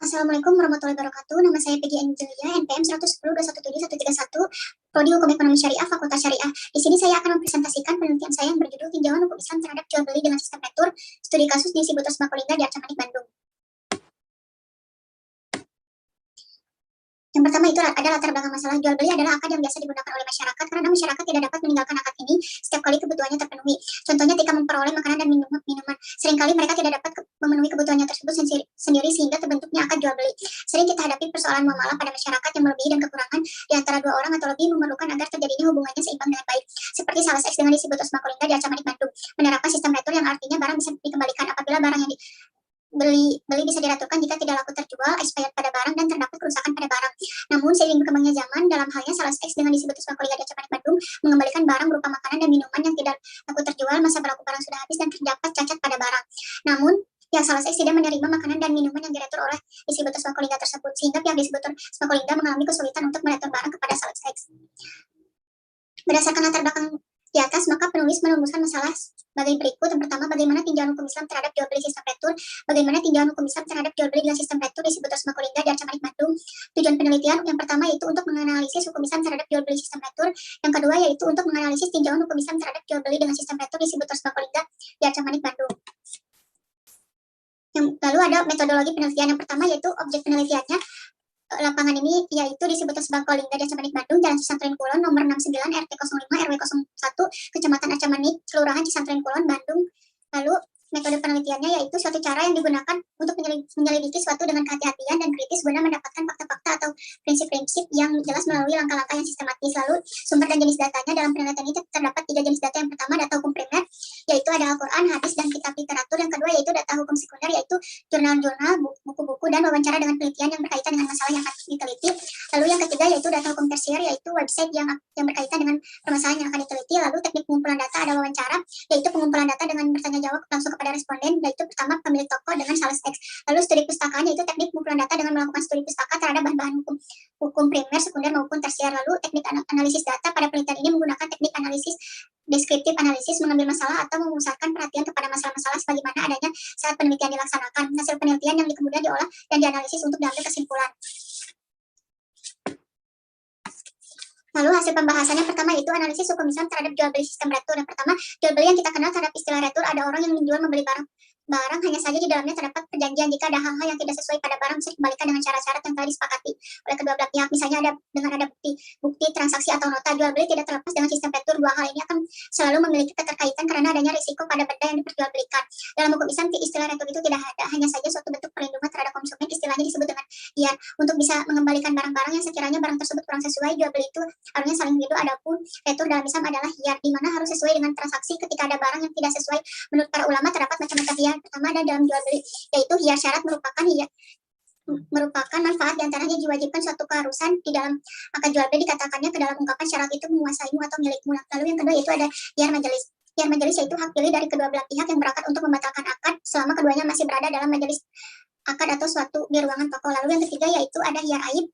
Assalamualaikum warahmatullahi wabarakatuh. Nama saya Peggy Angelia, NPM 110-217-131, Prodi Hukum Ekonomi Syariah, Fakultas Syariah. Di sini saya akan mempresentasikan penelitian saya yang berjudul Tinjauan Hukum Islam Terhadap Jual Beli dengan Sistem Retur, Studi Kasus di Sibutos Makolingga di Arca Manik, Bandung. Yang pertama itu ada latar belakang masalah. Jual beli adalah akad yang biasa digunakan oleh masyarakat karena masyarakat tidak dapat meninggalkan akad ini setiap kali kebutuhannya terpenuhi. Contohnya ketika memperoleh makanan dan minuman. Seringkali mereka tidak dapat memenuhi kebutuhannya tersebut sendiri sehingga terbentuknya akad jual beli. Sering kita hadapi persoalan muamalah pada masyarakat yang melebihi dan kekurangan di antara dua orang atau lebih memerlukan agar terjadinya hubungannya seimbang dengan baik. Seperti Sales X dengan di Sibutos Makolingga di Arca Manik, Bandung, menerapkan sistem retur yang artinya barang bisa dikembalikan apabila barang yang beli bisa diraturkan jika tidak laku terjual, expired pada barang, dan terdapat kerusakan pada barang. Namun, seiring berkembangnya zaman, dalam halnya Sales X dengan di Sibutos Makolingga di Arca Manik, Bandung, mengembalikan barang berupa makanan dan minuman yang tidak laku terjual, masa berlaku barang sudah habis, dan terdapat cacat pada barang. Namun, pihak Sales X tidak menerima makanan dan minuman yang diretur oleh di Sibutos Makolingga tersebut, sehingga pihak di Sibutos Makolingga mengalami kesulitan untuk meretur barang kepada Sales X. Berdasarkan latar belakang di atas, maka penulis merumuskan masalah sebagai berikut. Yang pertama, bagaimana tinjauan hukum Islam terhadap jual beli sistem retur. Bagaimana tinjauan hukum Islam terhadap jual beli dengan sistem retur di Sibutos Makolingga di Arca Manik, Bandung. Tujuan penelitian yang pertama yaitu untuk menganalisis hukum Islam terhadap jual beli sistem retur. Yang kedua yaitu untuk menganalisis tinjauan hukum Islam terhadap jual beli dengan sistem retur di Sibutos Makolingga di Arca Manik, Bandung. Lalu ada metodologi penelitian. Yang pertama yaitu objek penelitiannya. Lapangan ini yaitu di Sibutos Makolingga di Arca Manik, Bandung, Jalan Cisantren Kulon, nomor 69, RT 05, RW 01, Kecamatan Arca Manik, Kelurahan Cisantren Kulon, Bandung. Lalu metode penelitiannya yaitu suatu cara yang digunakan untuk menyelidiki suatu dengan kehati-hatian dan kritis guna mendapatkan fakta-fakta atau prinsip-prinsip yang jelas melalui langkah-langkah yang sistematis. Lalu sumber dan jenis datanya dalam penelitian ini terdapat 3 jenis data. Yang pertama data hukum primer, yaitu ada Al-Quran, hadis, dan kitab literatur. Yang kedua yaitu data hukum sekunder, yaitu jurnal-jurnal, buku-buku, dan wawancara dengan penelitian yang berkaitan dengan masalah yang akan diteliti. Lalu yang ketiga yaitu data hukum tersier, yaitu website yang berkaitan dengan permasalahan yang akan diteliti. Lalu teknik pengumpulan data ada wawancara, yaitu pengumpulan data dengan bertanya jawab langsung kepada responden, yaitu pertama pemilik toko dengan Sales X. Lalu studi pustakaan, yaitu teknik pengumpulan data dengan melakukan studi pustaka terhadap bahan-bahan hukum primer, sekunder, maupun tersier. Lalu teknik analisis data pada penelitian ini menggunakan teknik analisis deskriptif analisis, mengambil masalah atau memusatkan perhatian kepada masalah-masalah sebagaimana adanya saat penelitian dilaksanakan. Hasil penelitian yang kemudian diolah dan dianalisis untuk diambil kesimpulan. Lalu hasil pembahasannya pertama itu analisis hukum Islam terhadap jual beli sistem retur. Yang pertama, jual beli yang kita kenal terhadap istilah retur, ada orang yang menjual membeli barang hanya saja di dalamnya terdapat perjanjian. Jika ada hal-hal yang tidak sesuai pada barang bisa dikembalikan dengan syarat-syarat yang telah disepakati oleh kedua belah pihak. Misalnya ada bukti transaksi atau nota. Jual beli tidak terlepas dengan sistem retur. Dua hal ini akan selalu memiliki keterkaitan karena adanya risiko pada benda yang diperjualbelikan. Dalam hukum Islam, istilah retur itu tidak ada, hanya saja suatu bentuk perlindungan terhadap konsumen. Istilahnya disebut dengan hiyar. Untuk bisa mengembalikan barang-barang yang sekiranya barang tersebut kurang sesuai jual beli itu harusnya saling hidup. Adapun retur dalam Islam adalah hiyar, di mana harus sesuai dengan transaksi. Ketika ada barang yang tidak sesuai, menurut para ulama terdapat macam-macam hiyar. Pertama ada dalam jual beli, yaitu hiyar syarat merupakan manfaat diantaranya diwajibkan suatu keharusan. Di dalam akad jual beli dikatakannya ke dalam ungkapan syarat itu menguasaimu atau milikmu. Lalu yang kedua yaitu ada hiyar majelis. Hiyar majelis yaitu hak pilih dari kedua belah pihak yang berakad untuk membatalkan akad selama keduanya masih berada dalam majelis akad atau suatu di ruangan toko. Lalu yang ketiga yaitu ada hiyar aib,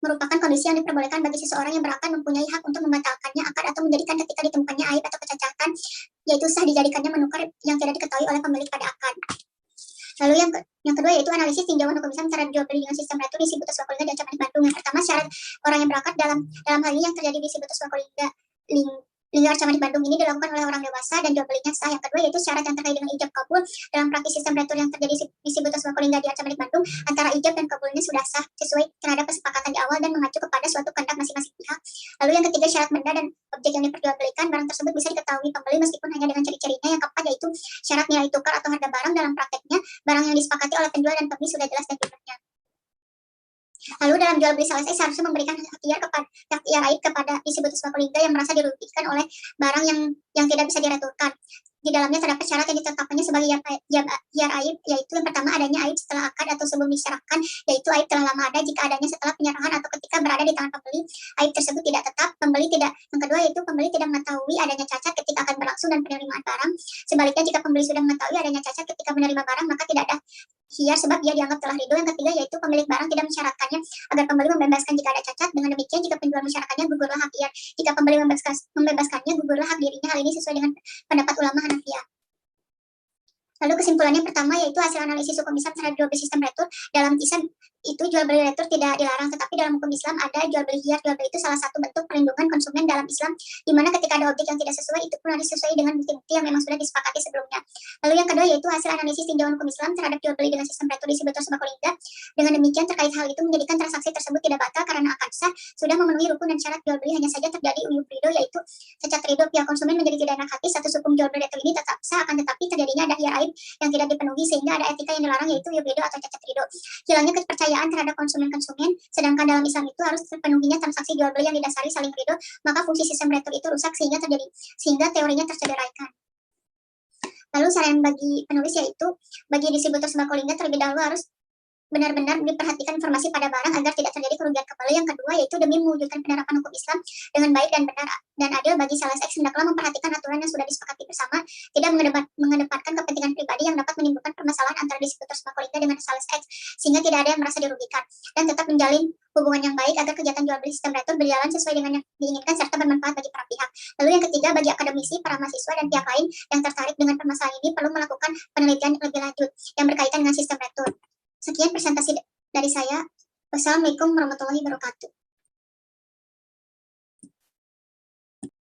merupakan kondisi yang diperbolehkan bagi seseorang yang berakad mempunyai hak untuk membatalkannya akad atau menjadikan ketika ditemukannya aib atau kecacatan, yaitu sah dijadikannya menukar yang tidak diketahui oleh pemilik pada akad. Lalu yang kedua yaitu analisis tinjauan hukum Islam terhadap jual beli dengan sistem retur di Sibutos Makolingga di Arca Manik, Bandung. Yang pertama, syarat orang yang berakad dalam hal ini yang terjadi di Sibutos Makolingga Arca Manik, Bandung ini dilakukan oleh orang dewasa dan jual belinya sah. Yang kedua yaitu syarat yang terkait dengan ijab kabul dalam praktis sistem retur yang terjadi di Sibutos Makolingga di Arca Manik, Bandung, antara ijab dan kabulnya sudah sah sesuai terhadap kesepakatan di awal dan mengacu kepada suatu kehendak masing-masing pihak. Lalu yang ketiga, syarat benda dan objek yang diperjualbelikan barang tersebut bisa diketahui pembeli meskipun hanya dengan ciri-cirinya. Yang keempat yaitu syarat nilai tukar atau harga barang. Dalam prakteknya barang yang disepakati oleh penjual dan pembeli sudah jelas dan jumlahnya. Lalu dalam jual beli Sales X seharusnya memberikan hak aib kepada di Sibutos Makolingga yang merasa dirugikan oleh barang yang tidak bisa direturkan. di dalamnya terdapat syarat yang ditetapkannya sebagai jiar aib, yaitu yang pertama adanya aib setelah akad atau sebelum diserahkan, yaitu aib telah lama ada jika adanya setelah penyerahan atau ketika berada di tangan pembeli. Aib tersebut tidak tetap, pembeli tidak. Yang kedua yaitu pembeli tidak mengetahui adanya cacat ketika akan berlangsung dan penerimaan barang. Sebaliknya jika pembeli sudah mengetahui adanya cacat ketika menerima barang, maka tidak ada hiar sebab dia dianggap telah ridho. Yang ketiga yaitu pemilik barang tidak mensyaratkannya agar pembeli membebaskan jika ada cacat. Dengan demikian jika penjual mensyaratkannya, gugurlah hak hiar. Jika pembeli membebaskannya, gugurlah hak dirinya. Hal ini sesuai dengan pendapat ulama Hanafiyah. Lalu kesimpulannya pertama yaitu hasil analisis hukum Islam terhadap jual beli sistem retur. Dalam kisah itu jual beli retur tidak dilarang, tetapi dalam hukum Islam ada jual beli hiar. Jual beli itu salah satu bentuk perlindungan konsumen dalam Islam, di mana ketika ada objek yang tidak sesuai, itu pun harus sesuai dengan bukti-bukti yang memang sudah disepakati sebelumnya. Lalu yang kedua yaitu hasil analisis tinjauan hukum Islam terhadap jual beli dengan sistem retur distributor sembako lingga. Dengan demikian terkait hal itu menjadikan transaksi tersebut tidak batal karena akad sah sudah memenuhi rukun dan syarat jual beli, hanya saja terjadi uyup ridho, yaitu cacat ridho pihak konsumen menjadi tidak enak hati. Status hukum jual beli retur ini tetap sah, akan tetapi terjadinya ada hiar aib yang tidak dipenuhi sehingga ada etika yang dilarang, yaitu uyup ridho atau cacat ridho. Hilangnya kepercayaan terhadap konsumen, sedangkan dalam Islam itu harus terpenuhinya transaksi jual beli yang didasari saling ridho, maka fungsi sistem retur itu rusak sehingga teorinya tercederaikan. Lalu saran bagi penulis yaitu bagi distributor sembako lingga terlebih dahulu harus benar-benar diperhatikan informasi pada barang agar tidak terjadi kerugian kembali. Yang kedua yaitu demi mewujudkan penerapan hukum Islam dengan baik dan benar dan adil bagi sales X, hendaklah memperhatikan aturan yang sudah disepakati bersama, tidak mengedepankan kepentingan pribadi yang dapat menimbulkan permasalahan antara distributor sembako lingga dengan sales X sehingga tidak ada yang merasa dirugikan, dan tetap menjalin hubungan yang baik agar kegiatan jual beli sistem retur berjalan sesuai dengan yang diinginkan serta bermanfaat bagi para pihak. Lalu yang ketiga, bagi akademisi, para mahasiswa dan pihak lain yang tertarik dengan permasalahan ini perlu melakukan penelitian lebih lanjut yang berkaitan dengan sistem retur. Sekian presentasi dari saya. Wassalamualaikum warahmatullahi wabarakatuh.